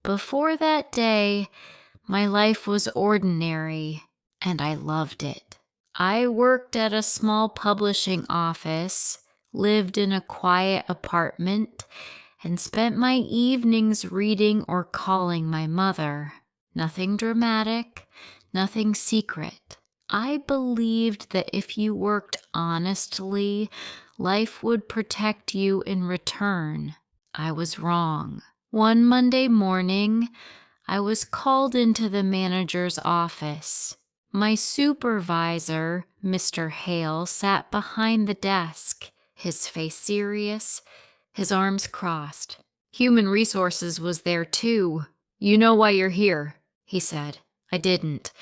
Before that day, my life was ordinary, and I loved it. I worked at a small publishing office, lived in a quiet apartment, and spent my evenings reading or calling my mother. Nothing dramatic, nothing secret. I believed that if you worked honestly, life would protect you in return. I was wrong. One Monday morning, I was called into the manager's office. My supervisor, Mr. Hale, sat behind the desk, his face serious, his arms crossed. Human Resources was there too. "You know why you're here," he said. I didn't.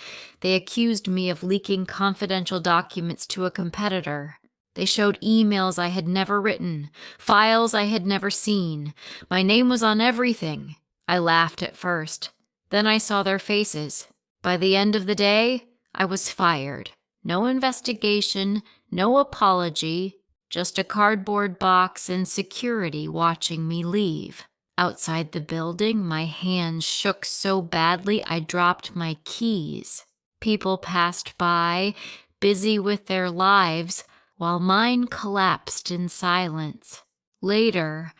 They accused me of leaking confidential documents to a competitor. They showed emails I had never written, files I had never seen. My name was on everything. I laughed at first. Then I saw their faces. By the end of the day, I was fired. No investigation, no apology, just a cardboard box and security watching me leave. Outside the building, my hands shook so badly I dropped my keys. People passed by, busy with their lives, while mine collapsed in silence. Later,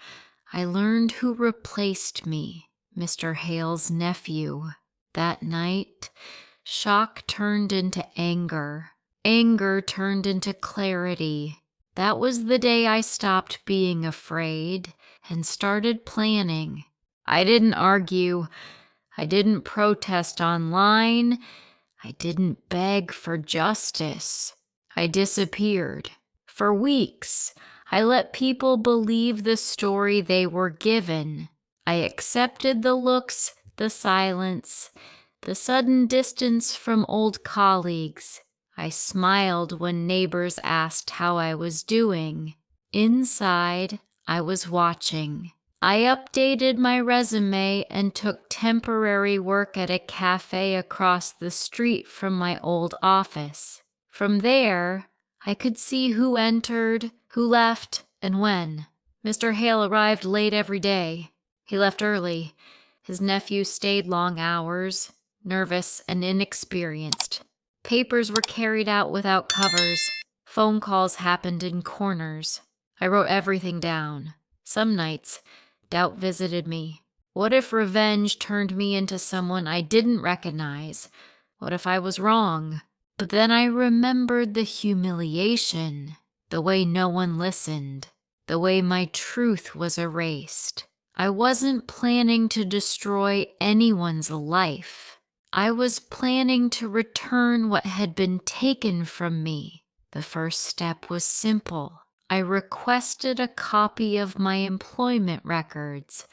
I learned who replaced me, Mr. Hale's nephew. That night, shock turned into anger. Anger turned into clarity. That was the day I stopped being afraid and started planning. I didn't argue. I didn't protest online. I didn't beg for justice. I disappeared. For weeks, I let people believe the story they were given. I accepted the looks, the silence, the sudden distance from old colleagues. I smiled when neighbors asked how I was doing. Inside, I was watching. I updated my resume and took temporary work at a cafe across the street from my old office. From there, I could see who entered, who left, and when. Mr. Hale arrived late every day. He left early. His nephew stayed long hours, nervous and inexperienced. Papers were carried out without covers. Phone calls happened in corners. I wrote everything down. Some nights, doubt visited me. What if revenge turned me into someone I didn't recognize? What if I was wrong? But then I remembered the humiliation, the way no one listened, the way my truth was erased. I wasn't planning to destroy anyone's life. I was planning to return what had been taken from me. The first step was simple. I requested a copy of my employment records,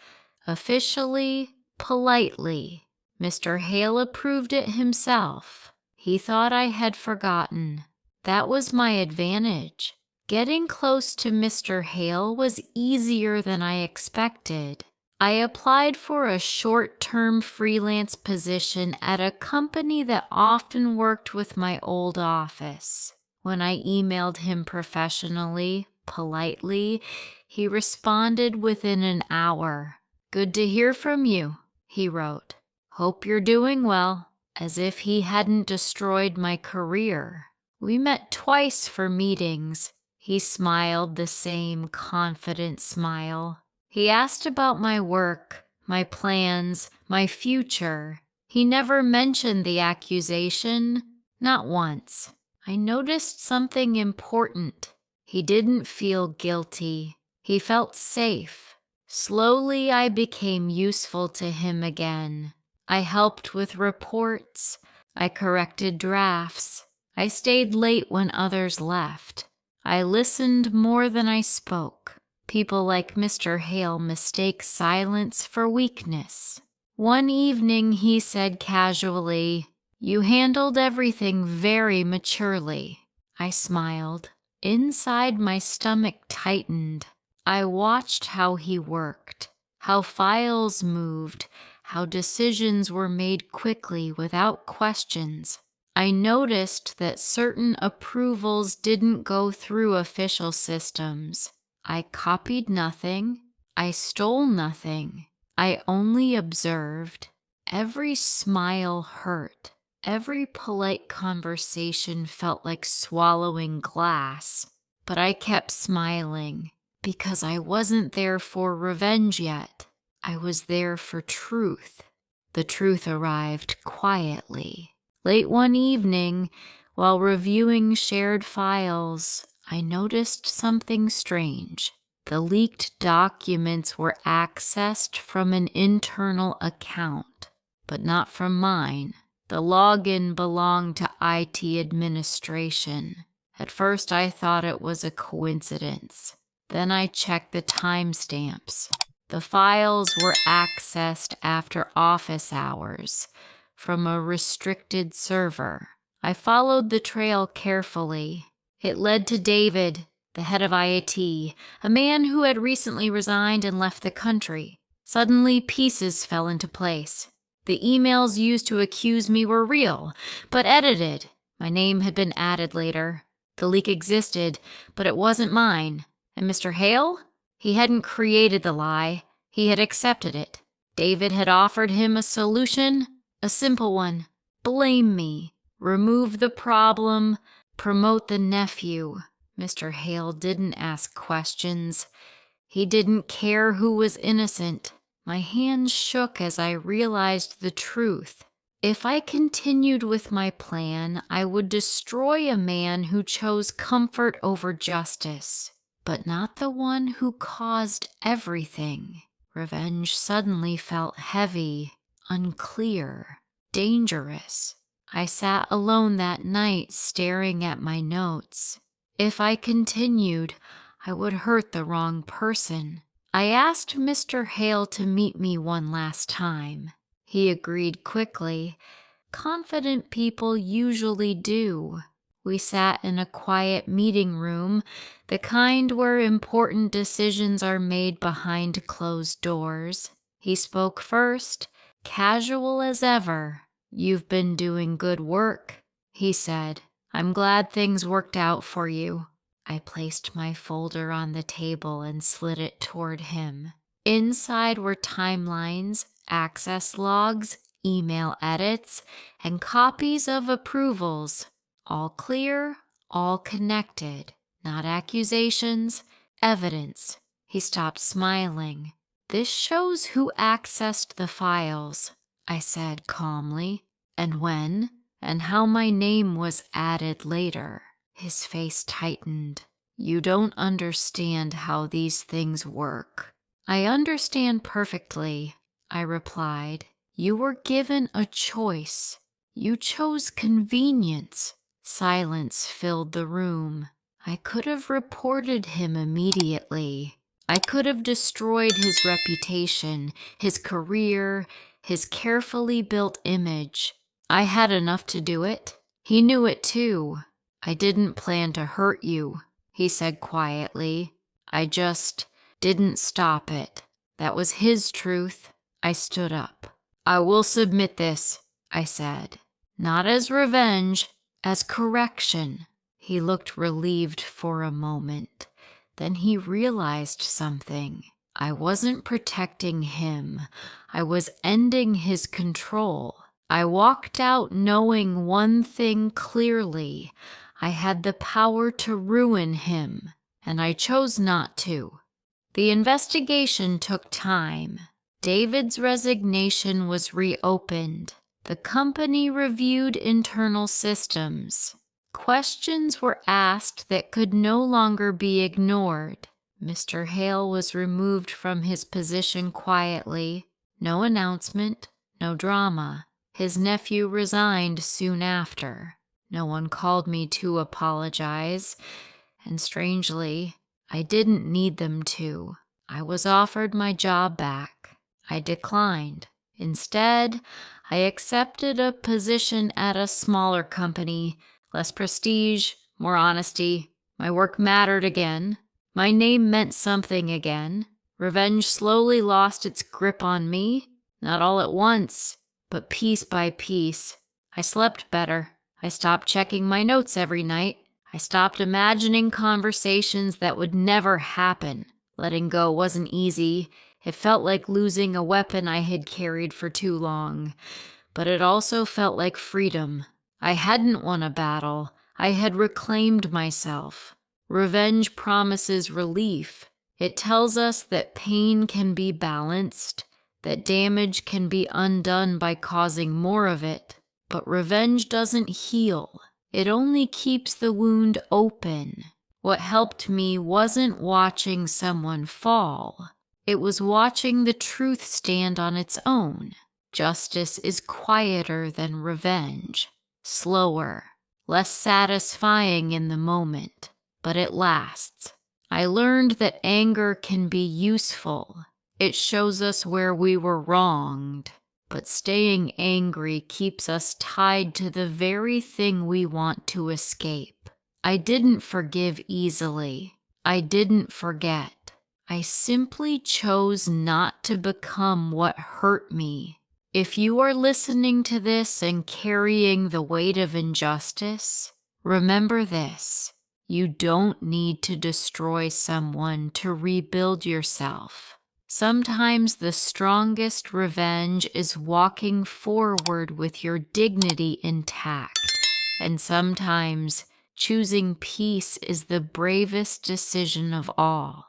officially, politely. Mr. Hale approved it himself. He thought I had forgotten. That was my advantage. Getting close to Mr. Hale was easier than I expected. I applied for a short-term freelance position at a company that often worked with my old office. When I emailed him professionally, politely, he responded within an hour. "Good to hear from you," he wrote. "Hope you're doing well," as if he hadn't destroyed my career. We met twice for meetings. He smiled the same confident smile. He asked about my work, my plans, my future. He never mentioned the accusation, not once. I noticed something important. He didn't feel guilty. He felt safe. Slowly, I became useful to him again. I helped with reports. I corrected drafts. I stayed late when others left. I listened more than I spoke. People like Mr. Hale mistake silence for weakness. One evening he said casually, "You handled everything very maturely." I smiled. Inside, my stomach tightened. I watched how he worked, how files moved, how decisions were made quickly without questions. I noticed that certain approvals didn't go through official systems. I copied nothing. I stole nothing. I only observed. Every smile hurt. Every polite conversation felt like swallowing glass. But I kept smiling because I wasn't there for revenge yet. I was there for truth. The truth arrived quietly. Late one evening, while reviewing shared files, I noticed something strange. The leaked documents were accessed from an internal account, but not from mine. The login belonged to IT administration. At first, I thought it was a coincidence. Then I checked the timestamps. The files were accessed after office hours from a restricted server. I followed the trail carefully. It led to David, the head of IAT, a man who had recently resigned and left the country. Suddenly, pieces fell into place. The emails used to accuse me were real, but edited. My name had been added later. The leak existed, but it wasn't mine. And Mr. Hale? He hadn't created the lie. He had accepted it. David had offered him a solution, a simple one. Blame me. Remove the problem. Promote the nephew. Mr. Hale didn't ask questions. He didn't care who was innocent. My hands shook as I realized the truth. If I continued with my plan, I would destroy a man who chose comfort over justice, but not the one who caused everything. Revenge suddenly felt heavy, unclear, dangerous. I sat alone that night staring at my notes. If I continued, I would hurt the wrong person. I asked Mr. Hale to meet me one last time. He agreed quickly. Confident people usually do. We sat in a quiet meeting room, the kind where important decisions are made behind closed doors. He spoke first, casual as ever. "You've been doing good work," he said. "I'm glad things worked out for you." I placed my folder on the table and slid it toward him. Inside were timelines, access logs, email edits, and copies of approvals. All clear, all connected. Not accusations, evidence. He stopped smiling. "This shows who accessed the files," I said calmly, "and when, and how my name was added later." His face tightened. "You don't understand how these things work." "I understand perfectly," I replied. "You were given a choice. You chose convenience." Silence filled the room. I could have reported him immediately. I could have destroyed his reputation, his career, his carefully built image. I had enough to do it. He knew it too. "I didn't plan to hurt you," he said quietly. "I just didn't stop it." That was his truth. I stood up. "I will submit this," I said. "Not as revenge, as correction." He looked relieved for a moment. Then he realized something. I wasn't protecting him. I was ending his control. I walked out knowing one thing clearly. I had the power to ruin him, and I chose not to. The investigation took time. David's resignation was reopened. The company reviewed internal systems. Questions were asked that could no longer be ignored. Mr. Hale was removed from his position quietly. No announcement, no drama. His nephew resigned soon after. No one called me to apologize, and strangely, I didn't need them to. I was offered my job back. I declined. Instead, I accepted a position at a smaller company, less prestige, more honesty. My work mattered again. My name meant something again. Revenge slowly lost its grip on me, not all at once, but piece by piece. I slept better. I stopped checking my notes every night. I stopped imagining conversations that would never happen. Letting go wasn't easy. It felt like losing a weapon I had carried for too long, but it also felt like freedom. I hadn't won a battle. I had reclaimed myself. Revenge promises relief. It tells us that pain can be balanced, that damage can be undone by causing more of it. But revenge doesn't heal. It only keeps the wound open. What helped me wasn't watching someone fall. It was watching the truth stand on its own. Justice is quieter than revenge, slower, less satisfying in the moment, but it lasts. I learned that anger can be useful. It shows us where we were wronged, but staying angry keeps us tied to the very thing we want to escape. I didn't forgive easily. I didn't forget. I simply chose not to become what hurt me. If you are listening to this and carrying the weight of injustice, remember this: you don't need to destroy someone to rebuild yourself. Sometimes the strongest revenge is walking forward with your dignity intact, and sometimes choosing peace is the bravest decision of all.